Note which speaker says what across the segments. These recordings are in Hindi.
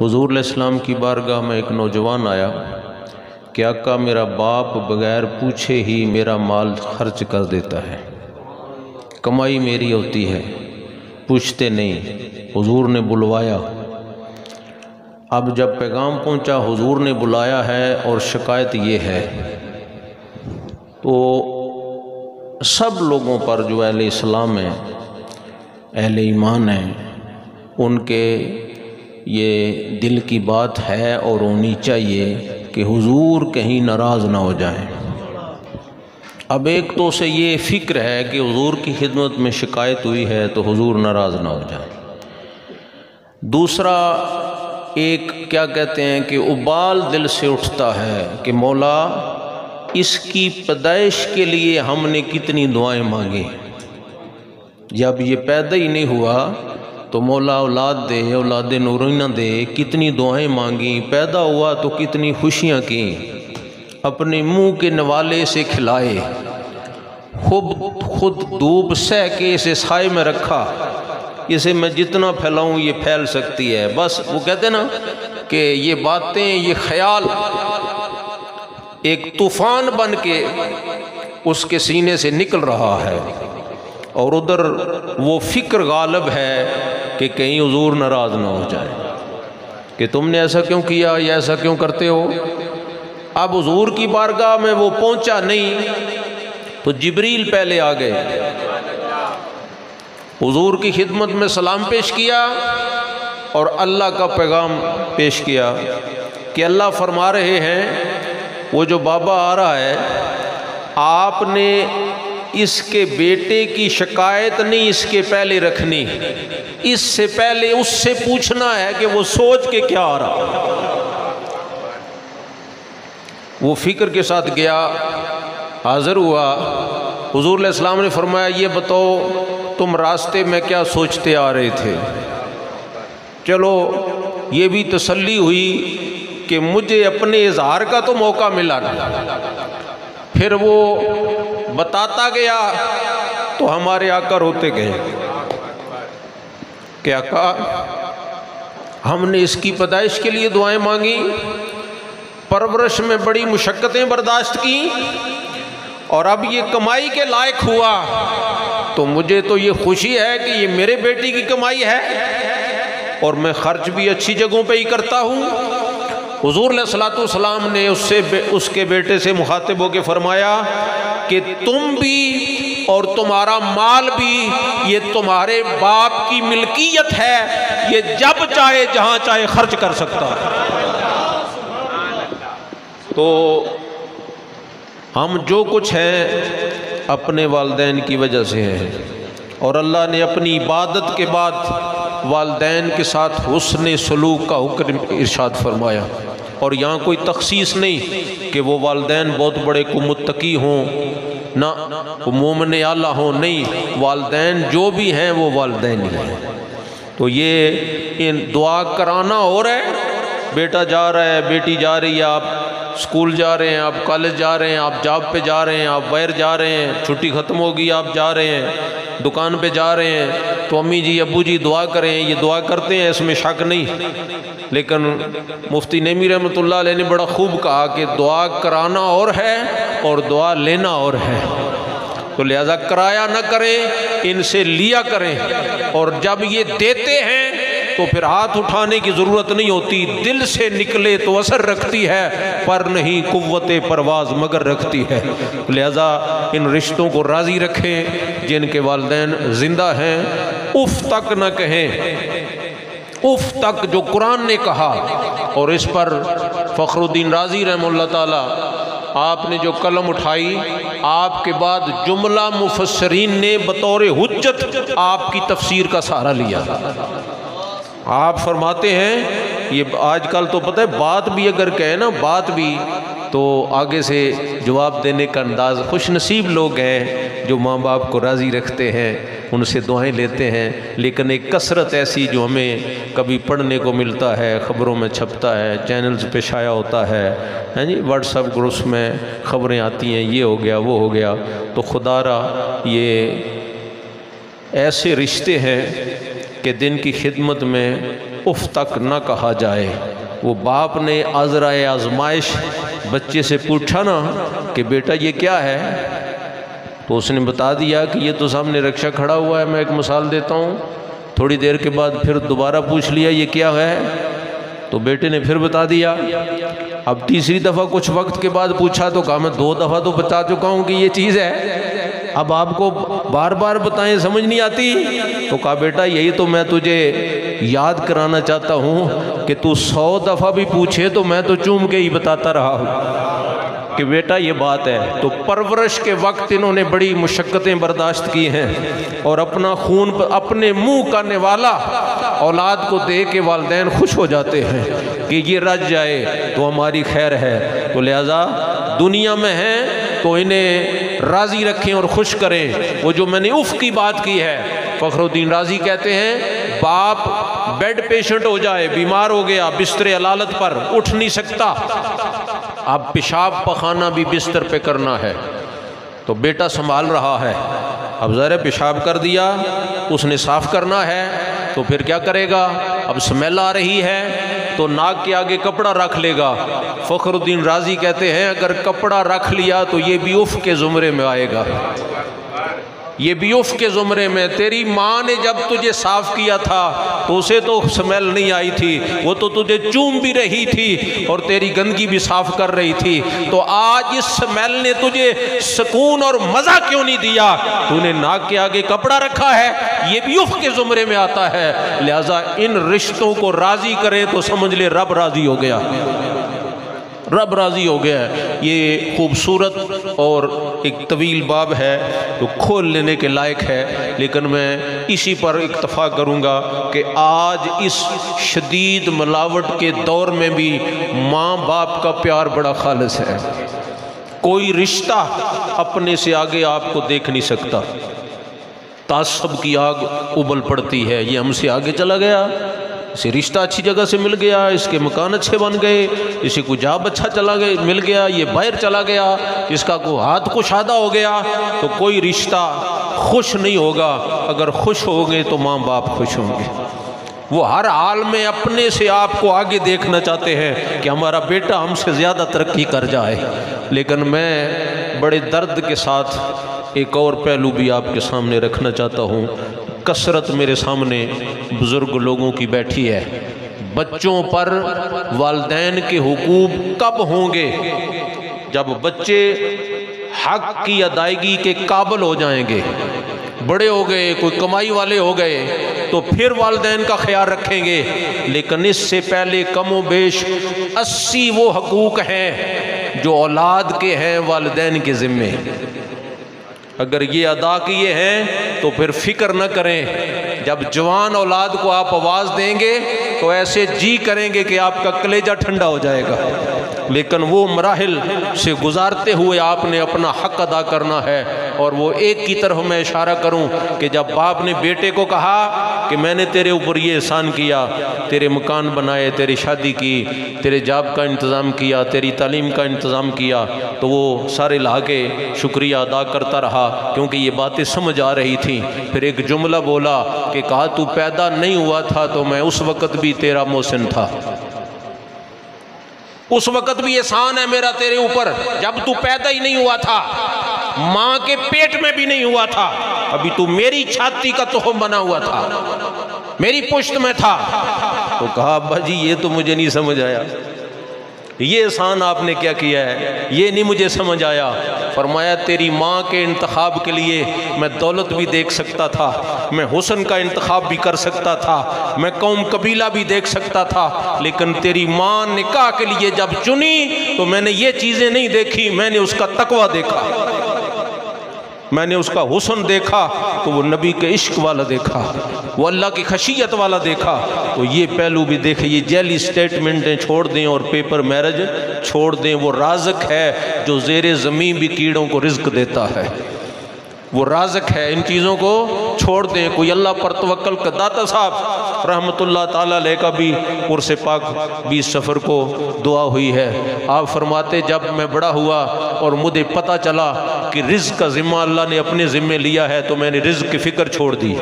Speaker 1: हुजूर अलैहिस्सलाम की बारगाह में एक नौजवान आया कि आका मेरा बाप बग़ैर पूछे ही मेरा माल खर्च कर देता है, कमाई मेरी होती है, पूछते नहीं। हुजूर ने बुलवाया। अब जब पैगाम पहुंचा, हुजूर ने बुलाया है और शिकायत ये है, तो सब लोगों पर जो अहले इस्लाम हैं, अहले ईमान हैं, उनके ये दिल की बात है और होनी चाहिए कि हुजूर कहीं नाराज़ ना हो जाएं। अब एक तो से ये फ़िक्र है कि हुजूर की खिदमत में शिकायत हुई है तो हुजूर नाराज़ ना हो जाए। दूसरा एक क्या कहते हैं कि उबाल दिल से उठता है कि मौला इसकी पैदाइश के लिए हमने कितनी दुआएं मांगी, जब ये पैदा ही नहीं हुआ तो मौला औलाद दे, औलाद नूरीना दे, कितनी दुआएं मांगी, पैदा हुआ तो कितनी खुशियाँ की, अपने मुंह के नवाले से खिलाए, खुद धूप सह के इसे साए में रखा, इसे मैं जितना फैलाऊं ये फैल सकती है। बस वो कहते ना कि ये बातें, ये ख्याल एक तूफान बन के उसके सीने से निकल रहा है और उधर वो फिक्र गालिब है कि कहीं हुजूर नाराज़ ना हो जाए कि तुमने ऐसा क्यों किया या ऐसा क्यों करते हो। अब हुजूर की बारगाह में वो पहुंचा नहीं तो जिब्रील पहले आ गए, हुजूर की खिदमत में सलाम पेश किया और अल्लाह का पैगाम पेश किया कि अल्लाह फरमा रहे हैं वो जो बाबा आ रहा है, आपने इसके बेटे की शिकायत नहीं इसके पहले रखनी, इससे पहले उससे पूछना है कि वो सोच के क्या आ रहा। वो फिक्र के साथ गया, हाज़िर हुआ। हुजूर अलैहिस्सलाम ने फरमाया ये बताओ तुम रास्ते में क्या सोचते आ रहे थे। चलो ये भी तसल्ली हुई कि मुझे अपने इजहार का तो मौका मिला ना। फिर वो बताता गया तो हमारे आका रोते गए कि आका हमने इसकी पैदाइश के लिए दुआएं मांगी, परवरिश में बड़ी मुशक्क़तें बर्दाश्त की और अब ये कमाई के लायक हुआ तो मुझे तो ये खुशी है कि ये मेरे बेटे की कमाई है और मैं खर्च भी अच्छी जगहों पे ही करता हूँ। हुजूर अलैहिस्सलाम ने उसके बेटे से मुखातिब होकर फरमाया कि तुम भी और तुम्हारा माल भी ये तुम्हारे बाप की मिल्कियत है, ये जब चाहे जहाँ चाहे खर्च कर सकता है। तो हम जो कुछ हैं अपने वालिदैन की वजह से हैं और अल्लाह ने अपनी इबादत के बाद वालिदैन के साथ हुस्न सलूक का हुक्म इरशाद फरमाया। और यहाँ कोई तखसीस नहीं कि वो वालिदैन बहुत बड़े को मुत्तकी हों ना वो मोमिन आला हों, नहीं, वालिदैन जो भी हैं वो वालिदैन ही हैं। तो ये इन दुआ कराना हो रहा है, बेटा जा रहा है, बेटी जा रही है, आप स्कूल जा रहे हैं, आप कॉलेज जा रहे हैं, आप जॉब पे जा रहे हैं, आप बाहर जा रहे हैं, छुट्टी ख़त्म होगी आप जा रहे हैं, दुकान पे जा रहे हैं, तो अम्मी जी अब्बू जी दुआ करें, ये दुआ करते हैं, इसमें शक नहीं। लेकिन मुफ्ती नईमी रहमतुल्लाह अलैह ने बड़ा खूब कहा कि दुआ कराना और है और दुआ लेना और है, तो लिहाजा कराया न करें, इनसे लिया करें। और जब ये देते हैं तो फिर हाथ उठाने की ज़रूरत नहीं होती, दिल से निकले तो असर रखती है, पर नहीं कुव्वते परवाज़ मगर रखती है। लिहाजा इन रिश्तों को राज़ी रखें जिनके वालिदैन ज़िंदा हैं, उफ़ तक न कहें, उफ़ तक जो कुरान ने कहा। और इस पर फ़खरुद्दीन राज़ी रहमतुल्लाह ताला आपने जो कलम उठाई, आपके बाद जुमला मुफस्सिरीन ने बतौर हुज्जत आपकी तफसीर का सहारा लिया। आप फरमाते हैं ये आजकल तो पता है बात भी अगर कहे ना, बात भी तो आगे से जवाब देने का अंदाज़, खुश नसीब लोग हैं जो माँ बाप को राज़ी रखते हैं, उनसे दुआएं लेते हैं। लेकिन एक कसरत ऐसी जो हमें कभी पढ़ने को मिलता है, ख़बरों में छपता है, चैनल्स पे शाया होता है जी, व्हाट्सएप ग्रुप्स में ख़बरें आती हैं, ये हो गया वो हो गया। तो खुदारा ये ऐसे रिश्ते हैं कि दिन की खिदमत में उफ तक न कहा जाए। वो बाप ने आज़राए आजमाइश बच्चे से पूछा ना कि बेटा ये क्या है, तो उसने बता दिया कि ये तो सामने रक्षा खड़ा हुआ है, मैं एक मिसाल देता हूँ। थोड़ी देर के बाद फिर दोबारा पूछ लिया ये क्या है, तो बेटे ने फिर बता दिया। अब तीसरी दफ़ा कुछ वक्त के बाद पूछा तो कहा मैं 2 दफ़ा तो बता चुका हूँ कि ये चीज़ है, अब आपको बार बार बताएं समझ नहीं आती। तो कहा बेटा यही तो मैं तुझे याद कराना चाहता हूँ कि तू 100 दफ़ा भी पूछे तो मैं तो चूम के ही बताता रहा हूँ कि बेटा ये बात है। तो परवरिश के वक्त इन्होंने बड़ी मुशक्क़तें बर्दाश्त की हैं और अपना खून अपने मुंह करने वाला औलाद को दे के वालिदैन खुश हो जाते हैं कि ये रज जाए तो हमारी खैर है। तो लिहाजा दुनिया में हैं तो इन्हें राज़ी रखें और खुश करें। वो जो मैंने उफ़ की बात की है, फ़खरुद्दीन राज़ी कहते हैं बाप बेड पेशेंट हो जाए, बीमार हो गया, बिस्तर अलालत पर उठ नहीं सकता, अब पेशाब पखाना भी बिस्तर पे करना है, तो बेटा संभाल रहा है। अब ज़रा पेशाब कर दिया, उसने साफ़ करना है, तो फिर क्या करेगा? अब स्मेल आ रही है तो नाक के आगे कपड़ा रख लेगा। फ़खरुद्दीन राज़ी कहते हैं अगर कपड़ा रख लिया तो ये भी उफ़ के ज़ुमरे में आएगा, ये भी उफ़ के ज़ुमरे में। तेरी माँ ने जब तुझे साफ़ किया था तो उसे तो स्मेल नहीं आई थी, वो तो तुझे चूम भी रही थी और तेरी गंदगी भी साफ़ कर रही थी। तो आज इस स्मेल ने तुझे सुकून और मज़ा क्यों नहीं दिया? तूने नाक के आगे कपड़ा रखा है, ये भी उफ़ के ज़ुमरे में आता है। लिहाजा इन रिश्तों को राज़ी करे तो समझ ले रब राज़ी हो गया, रब राज़ी हो गया। ये खूबसूरत और एक तवील बाब है तो खोल लेने के लायक है, लेकिन मैं इसी पर इक्तफ़ा करूँगा कि आज इस शदीद मिलावट के दौर में भी माँ बाप का प्यार बड़ा खालिस है। कोई रिश्ता अपने से आगे आपको देख नहीं सकता, तासब की आग उबल पड़ती है। ये हमसे आगे चला गया, इसे रिश्ता अच्छी जगह से मिल गया, इसके मकान अच्छे बन गए, इसे कोई जॉब अच्छा चला गया मिल गया, ये बाहर चला गया, इसका कोई हाथ कुशादा हो गया, तो कोई रिश्ता खुश नहीं होगा। अगर खुश होंगे तो माँ बाप खुश होंगे। वो हर हाल में अपने से आपको आगे देखना चाहते हैं कि हमारा बेटा हमसे ज़्यादा तरक्की कर जाए। लेकिन मैं बड़े दर्द के साथ एक और पहलू भी आपके सामने रखना चाहता हूँ। कसरत मेरे सामने बुज़ुर्ग लोगों की बैठी है। बच्चों पर वालिदैन के हुकूक कब होंगे? जब बच्चे हक की अदायगी के काबिल हो जाएंगे, बड़े हो गए, कोई कमाई वाले हो गए, तो फिर वालिदैन का ख्याल रखेंगे। लेकिन इससे पहले कमो बेश 80 वो हकूक हैं जो औलाद के हैं वालिदैन के ज़िम्मे। अगर ये अदा किए हैं तो फिर फिक्र न करें। जब जवान औलाद को आप आवाज़ देंगे तो ऐसे जी करेंगे कि आपका कलेजा ठंडा हो जाएगा। लेकिन वो मराहिल से गुजारते हुए आपने अपना हक अदा करना है। और वो एक की तरफ मैं इशारा करूं कि जब बाप ने बेटे को कहा कि मैंने तेरे ऊपर ये एहसान किया, तेरे मकान बनाए, तेरी शादी की, तेरे जॉब का इंतज़ाम किया, तेरी तालीम का इंतज़ाम किया, तो वो सारे लाके शुक्रिया अदा करता रहा क्योंकि ये बातें समझ आ रही थी। फिर एक जुमला बोला कि कहा तू पैदा नहीं हुआ था तो मैं उस वक़्त भी तेरा मोहसिन था, उस वक़्त भी एहसान है मेरा तेरे ऊपर जब तू पैदा ही नहीं हुआ था, माँ के पेट में भी नहीं हुआ था, अभी तू मेरी छाती का तोहम बना हुआ था, मेरी पुश्त में था। तो कहा अब्बा जी ये तो मुझे नहीं समझ आया, ये एहसान आपने क्या किया है, ये नहीं मुझे समझ आया। फरमाया तेरी माँ के इंतखाब के लिए मैं दौलत भी देख सकता था, मैं हुस्न का इंतखाब भी कर सकता था, मैं कौम कबीला भी देख सकता था, लेकिन तेरी माँ निकाह के लिए जब चुनी तो मैंने ये चीज़ें नहीं देखी, मैंने उसका तकवा देखा, मैंने उसका हुस्न देखा, तो वो नबी के इश्क वाला देखा, वो अल्लाह की खशियत वाला देखा। तो ये पहलू भी देखे। ये जेली स्टेटमेंटें छोड़ दें और पेपर मैरिज छोड़ दें। वो राज़िक है जो ज़ेरे ज़मीन भी कीड़ों को रिज़्क देता है, वो राज़िक है, इन चीज़ों को छोड़ दें। कोई अल्लाह पर तवक्कल का दाता साहब रहमतुल्लाह ताला अलैह का भी उर्स पाक 20 सफ़र को दुआ हुई है। आप फरमाते जब मैं बड़ा हुआ और मुझे पता चला कि रिज़्क का ज़िम्मा अल्लाह ने अपने ज़िम्मे लिया है तो मैंने रिज़्क की फ़िक्र छोड़ दी।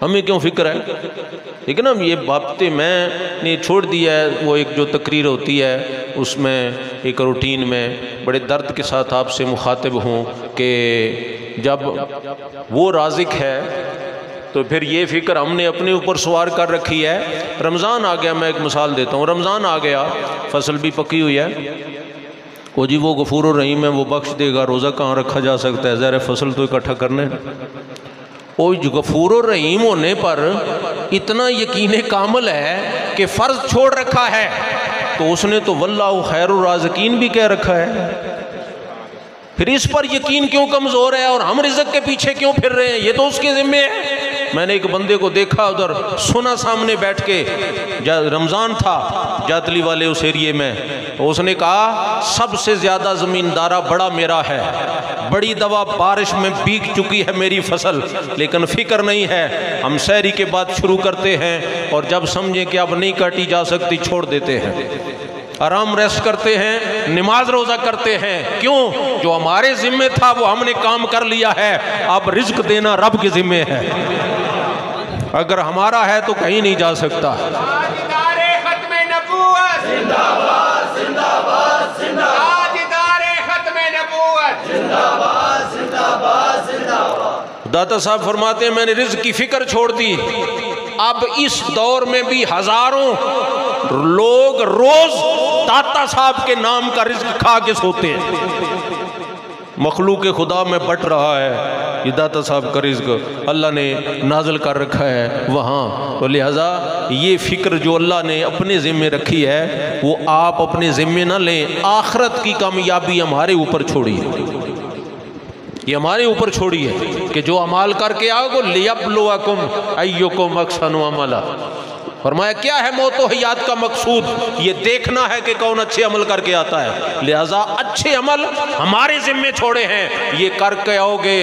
Speaker 1: हमें क्यों फ़िक्र है? लेकिन अब ये बातें मैंने छोड़ दिया है। वो एक जो तकरीर होती है उसमें एक रूटीन में बड़े दर्द के साथ आपसे मुखातिब हूँ कि जब वो राज़िक है तो फिर ये फ़िक्र हमने अपने ऊपर सवार कर रखी है। रमज़ान आ गया, मैं एक मिसाल देता हूँ, रमज़ान आ गया, फसल भी पकी हुई है, वो जी वो गफूर रहीम है, वो बख्श देगा, रोज़ा कहाँ रखा जा सकता है, ज़रा फसल तो इकट्ठा करने। वो गफूर रहीम होने पर इतना यकीन कामिल है कि फ़र्ज छोड़ रखा है, तो उसने तो वल्लाहु खैरुर राज़िकीन भी कह रखा है। फिर इस पर यकीन क्यों कमज़ोर है और हम रिज़्क़ के पीछे क्यों फिर रहे हैं? ये तो उसके ज़िम्मे है। मैंने एक बंदे को देखा, उधर सुना सामने बैठ के, रमज़ान था जातली वाले उस एरिए में, तो उसने कहा सबसे ज़्यादा ज़मींदारा बड़ा मेरा है, बड़ी दवा बारिश में भीग चुकी है मेरी फसल, लेकिन फ़िक्र नहीं है, हम सहरी के बाद शुरू करते हैं और जब समझें कि अब नहीं काटी जा सकती छोड़ देते हैं, आराम रेस्ट करते हैं, नमाज रोज़ा करते हैं। क्यों? जो हमारे ज़िम्मे था वो हमने काम कर लिया है, अब रिज़्क देना रब के ज़िम्मे है। अगर हमारा है तो कहीं नहीं जा सकता। दाता साहब फरमाते हैं मैंने रिज़्क की फ़िक्र छोड़ दी। अब इस दौर में भी हज़ारों लोग रोज़ दाता साहब के नाम का रिज़्क खा के सोते हैं। मखलूक खुदा में बट रहा है, ये दाता साहब का रिज़्क अल्लाह ने नाज़िल कर रखा है वहाँ, तो लिहाजा ये फ़िक्र जो अल्लाह ने अपने ज़िम्मे रखी है वो आप अपने ज़िम्मे ना लें। आखिरत की कामयाबी हमारे ऊपर छोड़िए, ये हमारे ऊपर छोड़िए कि जो अमाल करके आओगे लियब्लुवकुम अय्युकुम अहसनु अमला। फरमाया क्या है मौत व हयात का मकसूद? ये देखना है कि कौन अच्छे अमल करके आता है। लिहाजा अच्छे अमल हमारे ज़िम्मे छोड़े हैं, ये करके आओगे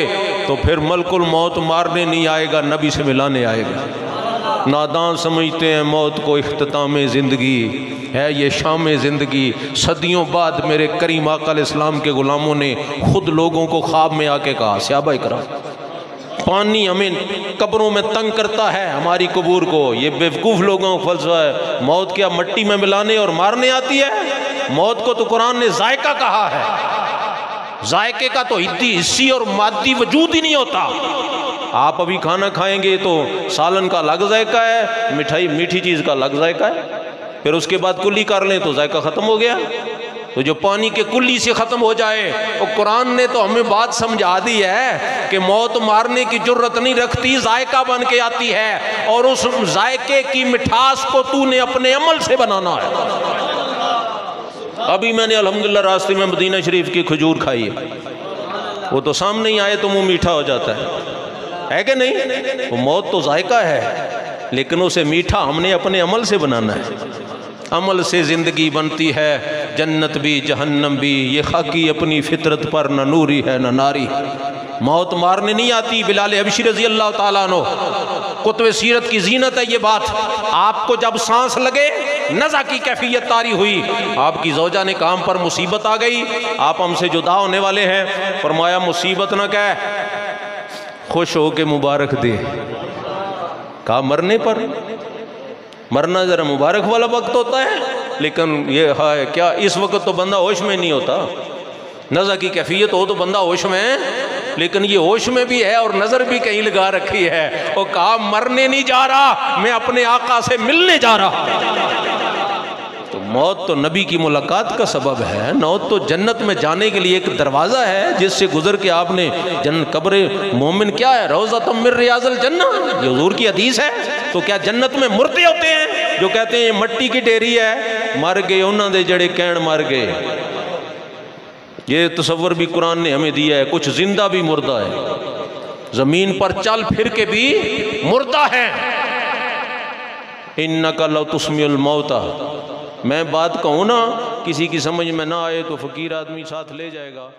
Speaker 1: तो फिर मलकुल मौत मारने नहीं आएगा, नबी से मिलाने आएगा। नादान समझते हैं मौत को इख्तिताम ज़िंदगी है, ये शाम ज़िंदगी। सदियों बाद मेरे करीम आका इस्लाम के ग़ुलामों ने खुद लोगों को ख्वाब में आके कहा, सहाबा इकराम पानी हमें कब्रों में तंग करता है, हमारी कबूर को। ये बेवकूफ़ लोगों का फलसफा है, मौत क्या मट्टी में मिलाने और मारने आती है? मौत को तो कुरान ने जायका कहा है, जायके का तो हिस्सी और मादी वजूद ही नहीं होता। आप अभी खाना खाएंगे तो सालन का अलग जायका है, मिठाई मीठी चीज़ का अलग जायका है, फिर उसके बाद कुल्ली कर लें तो जायका ख़त्म हो गया। तो जो पानी के कुल्ली से ख़त्म हो जाए, और कुरान ने तो हमें बात समझा दी है कि मौत मारने की जुर्रत नहीं रखती, जायका बन के आती है, और उस जायके की मिठास को तूने अपने अमल से बनाना है। अभी मैंने अल्हम्दुलिल्लाह रास्ते में मदीना शरीफ की खजूर खाई है, वो तो सामने ही आए तो मुँह मीठा हो जाता है कि नहीं? वो मौत तो जायका है, लेकिन उसे मीठा हमने अपने अमल से बनाना है। अमल से ज़िंदगी बनती है, जन्नत भी जहन्नम भी, ये खाकी अपनी फितरत पर न नूरी है न नारी। मौत मारने नहीं आती। बिलाल हबशी रज़ी अल्लाह ताला अन्हु, कुतुब सीरत की जीनत है ये बात। आपको जब सांस लगे नज़ा की कैफियत तारी हुई, आपकी ज़ौजा ने काम पर मुसीबत आ गई, आप हमसे जुदा होने वाले हैं, फरमाया मुसीबत न कह, खुश हो के मुबारक दे। कहा मरने पर, मरना ज़रा मुबारक वाला वक्त होता है, लेकिन ये है क्या इस वक्त तो बंदा होश में नहीं होता। नज़र की कैफियत हो तो बंदा होश में है, लेकिन ये होश में भी है और नज़र भी कहीं लगा रखी है। और कहा मरने नहीं जा रहा, मैं अपने आका से मिलने जा रहा। तो मौत तो नबी की मुलाकात का सबब है, मौत तो जन्नत में जाने के लिए एक दरवाज़ा है जिससे गुजर के आपने जन्नत। कब्र मोमिन क्या है? रोज़ा मिन रियाज़िल जन्ना, ये हुज़ूर की हदीस है। तो क्या जन्नत में मुर्दे होते हैं जो कहते हैं ये मट्टी की ढेरी है, मर गए उन्होंने जड़े कैण मर गए? ये तसव्वुर भी कुरान ने हमें दिया है। कुछ जिंदा भी मुर्दा है, ज़मीन पर चल फिर के भी मुर्दा है। इन्नका लौ तुस्मिउल मौता, मैं बात कहूँ ना किसी की समझ में ना आए तो फ़कीर आदमी साथ ले जाएगा।